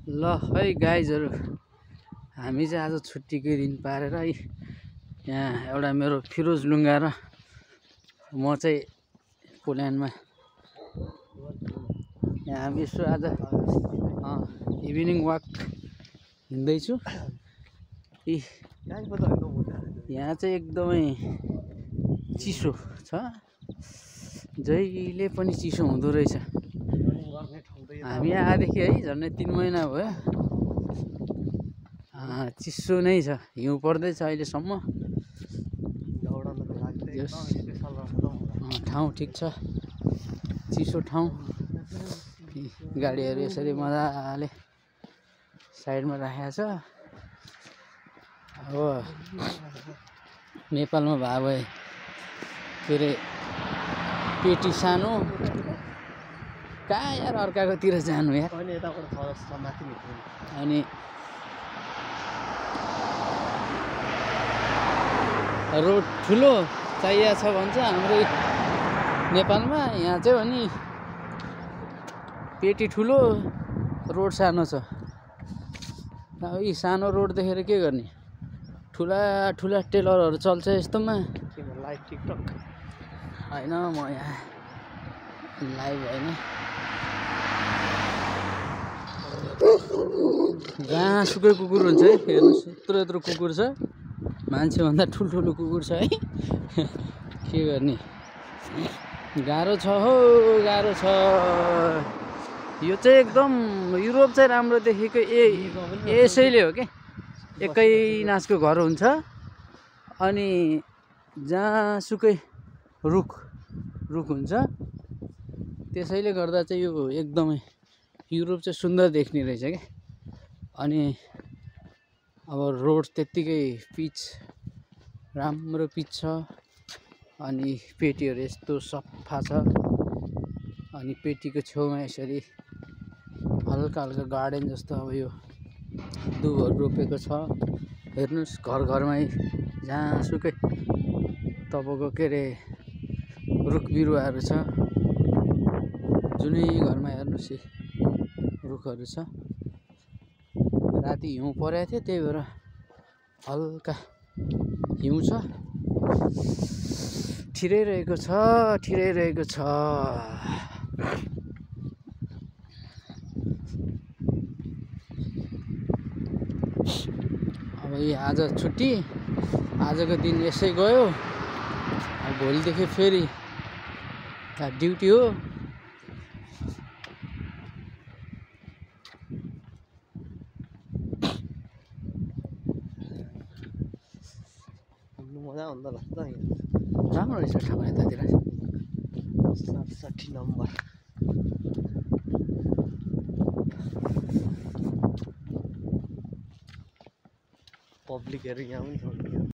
ल है गाइजहरु हामी चाहिँ आज छुट्टीको दिन पारेर है यहाँ एउटा मेरो फिरोज लुङ्गा र म चाहिँ पोल्यान्डमा यहाँ हामी यसो आज इभिनिङ वाक हिँड्दैछु। यहाँ चाहिँ एकदमै चिसो छ, जहिले पनि चिसो हुँदो रहेछ। हामी आएदेखि है झन्डै 3 महिना भयो, चिसो नै छ, हिउँ पर्दैछ अहिलेसम्म। ठाउँ ठिक छ, चिसो ठाउँ। गाडीहरू यसरी मजाले साइडमा राखेको छ। अब नेपालमा भए भए के अरे पेटी सानो, कहाँ यार अर्काकोतिर जानु यार। अनि रोड ठुलो चाहिएको छ भन्छ हाम्रो नेपालमा, यहाँ चाहिँ अनि पेटी ठुलो रोड सानो छ। अब यी सानो रोड देखेर के गर्ने, ठुला ठुला टेलरहरू चल्छ यस्तोमा। लाइभ टिकटक होइन, म यहाँ लाइभ होइन, जहाँसुकै कुकुर हुन्छ है। हेर्नुहोस् यत्रो यत्रो कुकुर छ, मान्छेभन्दा ठुल्ठुलो कुकुर छ है। के गर्ने, गाह्रो छ हो, गाह्रो छ। यो चाहिँ एकदम युरोप चाहिँ राम्रो देखेको यसैले हो क्या। एकै नाचको घर हुन्छ अनि जहाँसुकै रुख हुन्छ, त्यसैले गर्दा चाहिँ यो एकदमै युरोप चाहिँ सुन्दर देख्ने रहेछ क्या। अनि अब रोड त्यत्तिकै पिच, राम्रो पिच छ। अनि पेटीहरू यस्तो सफा छ। अनि पेटीको छेउमा यसरी हल्का हल्का गार्डन जस्तो अब यो दुबहरू रोपेको छ। हेर्नुहोस् घर घरमै जहाँसुकै तपाईँको के अरे रुख बिरुवाहरू छ। जुनै घरमा हेर्नुहोस् रुखहरू छ। राति हिउँ परेको थियो, त्यही भएर हल्का हिउँ छ, ठिराइरहेको छ, ठिराइरहेको छ। अब यो आज छुट्टी, आजको दिन यसै गयो। अब भोलिदेखि फेरि ड्युटी हो। मजा आउँदो रहेछ त। राम्रो रहेछ ठाउँ यतातिर। 67 नम्बर पब्लिकहरू यहाँ पनि छ।